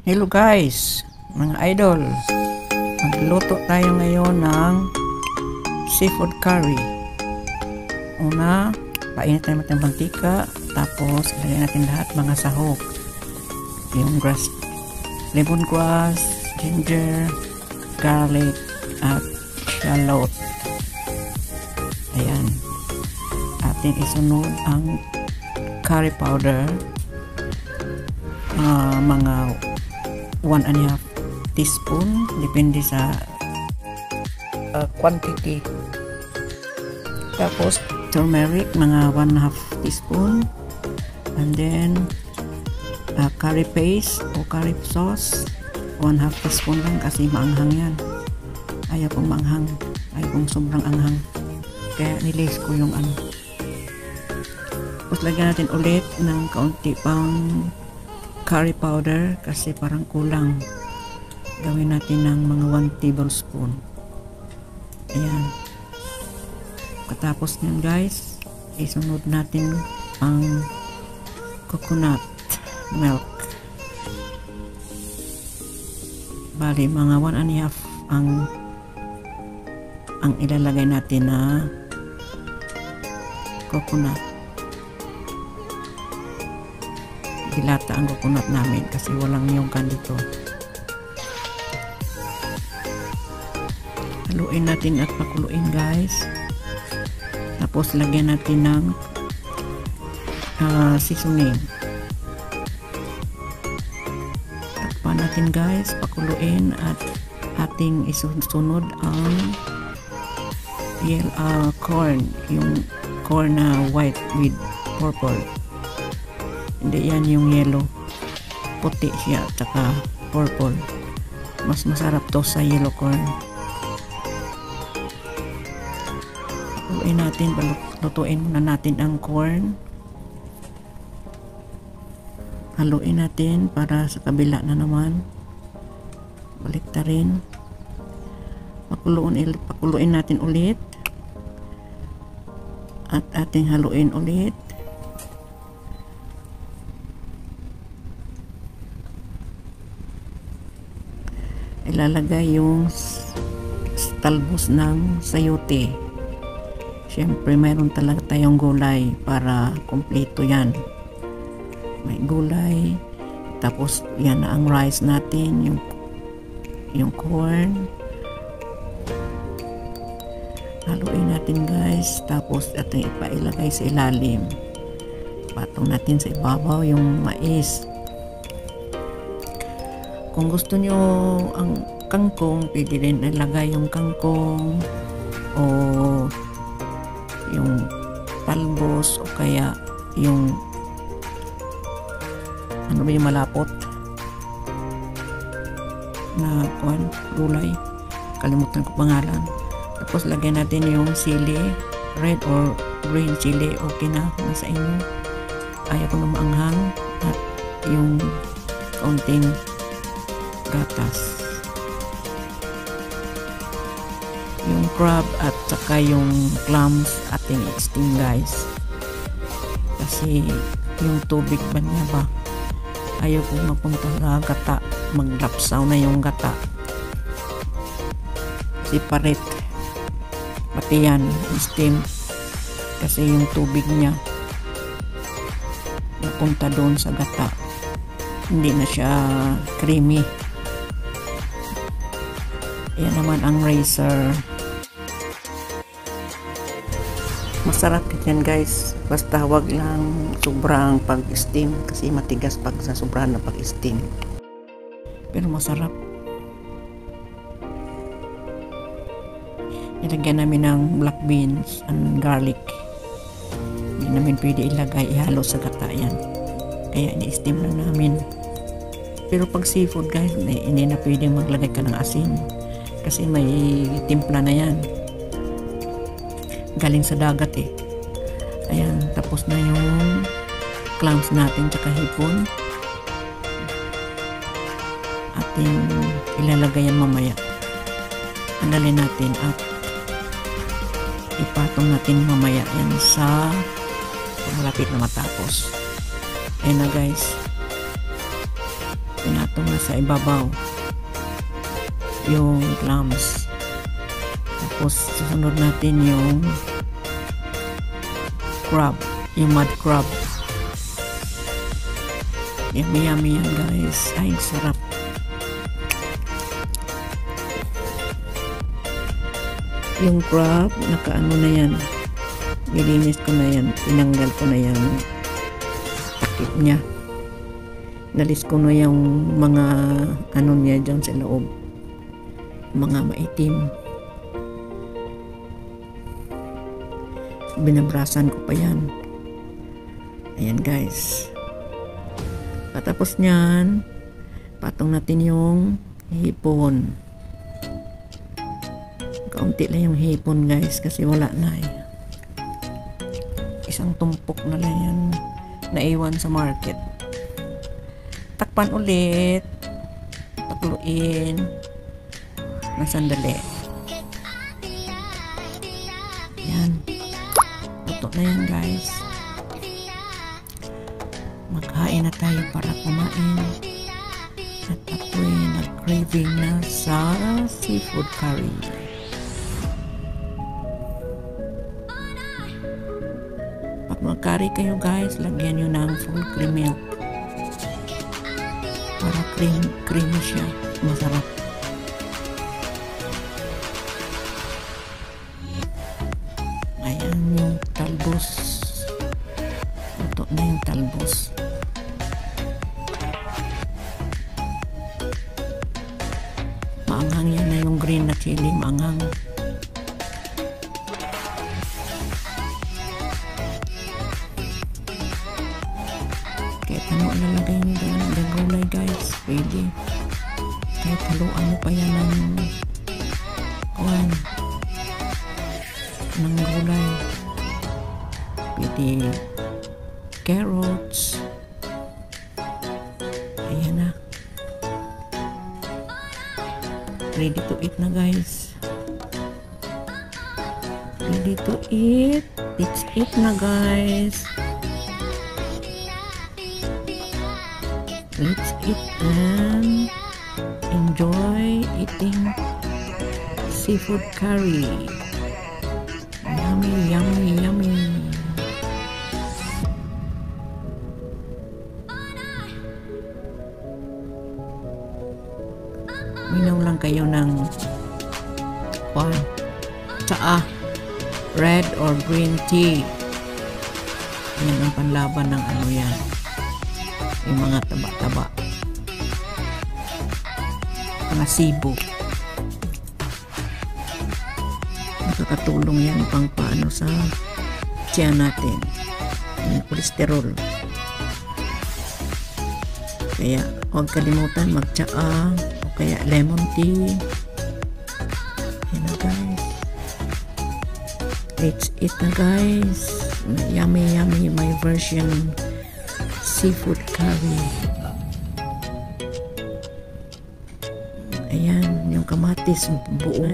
Hello guys, mga idol. Magluto tayo ngayon ng seafood curry. Una, painit natin ng mantika, tapos ilagay natin lahat mga sahog. Yung lemongrass, ginger, garlic, at shallot. Ayan. Ating isunod ang curry powder. Mga 1.5 teaspoon, depende sa quantity. Tapos turmeric, mga 1.5 teaspoon, and then curry paste o curry sauce 1.5 teaspoon lang kasi maanghang yan. Ayaw kong maanghang, ayaw kong sobrang anghang, kaya nilis ko yung ano. Tapos lagyan natin ulit ng kaunti pang curry powder kasi parang kulang. Gawin natin ng mga 1 tablespoon. Ayan. Katapos nyan guys, isunod natin ang coconut milk. Bali mga 1.5 ang ilalagay natin na coconut. Dilata ang coconut namin kasi walang niyongkan dito. Haluin natin at pakuluin guys. Tapos lagyan natin ng seasoning. Takpan natin guys, pakuluin at ating isusunod ang corn, yung corn na white with purple. Hindi yan yung yellow, puti siya at saka purple. Mas masarap to sa yellow corn. Lutuin muna natin ang corn. Haluin natin para sa kabila na naman. Baliktarin. Pakuluin natin ulit. At ating haluin ulit. Ilalagay yung talbos ng sayote. Siyempre mayroon talaga tayong gulay para kumpleto yan. May gulay, tapos yan na ang rice natin, yung corn. Haluin natin guys, tapos ating ipailagay sa ilalim. Patong natin sa ibabaw yung mais. Kung gusto nyo ang kangkong, pwede rin ilagay yung kangkong o yung talbos o kaya yung ano ba yung malapot na gulay. Kalimutan ko pangalan. Tapos lagyan natin yung sili, red or green chili, okay na, nasa inyo. Ayaw ko na maanghang, at yung kaunting gatas, yung crab at saka yung clams ating i-steam guys kasi yung tubig ba niya ba, ayaw kong mapunta sa gata, maglapsaw na yung gata. Separate pati yan i-steam kasi yung tubig niya napunta doon sa gata, hindi na siya creamy. Yan naman ang razor. Masarap yan guys, basta wag lang sobrang pag-steam kasi matigas pag sa sobrang na pag-steam, pero masarap. Ilagyan namin ng black beans and garlic. Hindi namin pwede ilagay, ihalo sa gata yan, kaya ni-steam lang namin. Pero pag seafood guys, hindi na pwede maglagay ka ng asin kasi may timpla na yan, galing sa dagat eh. Ayan, tapos na yung clams natin tsaka hipon. Ating ilalagay yan mamaya. Tanggalin natin at ipatong natin mamaya yan sa malapit na matapos. Ayan na guys, pinatong na sa ibabaw yung clams. Tapos susunod natin yung crab, yung mud crab. Yummy yummy yan guys. Ay, sarap. Yung crab, nakaano na yan. Nilinis ko na yan. Tinanggal ko na yung takip niya. Nalis ko na yung mga ano niya dyan sa loob. Mga maitim. Binabrasan ko pa yan. Ayan guys. Patapos nyan, patong natin yung hipon. Kaunti lang yung hipon guys kasi wala na eh. Isang tumpok na lang yan naiwan sa market. Takpan ulit. Pakuluin ng sandali. Yan. Luto na yan guys. Maghain na tayo para kumain. At ako'y nag-craving na sa seafood curry. Pag mag-curry kayo guys, lagyan nyo ng full cream milk. Para creamy siya. Masarap. Ayan yung talbos. Luto na yung talbos. Maanghang yan na yung green na chili. Maanghang. Kahit ano lalagay nyo dyan ng gulay guys. Pwede. Kahit haluan mo pa yan ng ng gulay. Pwede carrots. Ayan na. Ready to eat na guys. Ready to eat. Let's eat na guys. Let's eat and enjoy eating seafood curry. Yummy, yummy, yummy. Minom lang kayo ng tsaa, red or green tea. Yan ang panlaban ng ano yan. Yung mga taba-taba. Mga sibo. Nakakatulong yan pang paano sa tiyan natin. Yung kolesterol. Kaya huwag kalimutan magtsaa o kaya lemon tea. Yan na guys. Let's eat na guys. Yummy yummy my version seafood curry. Ayan, yung kamatis buo.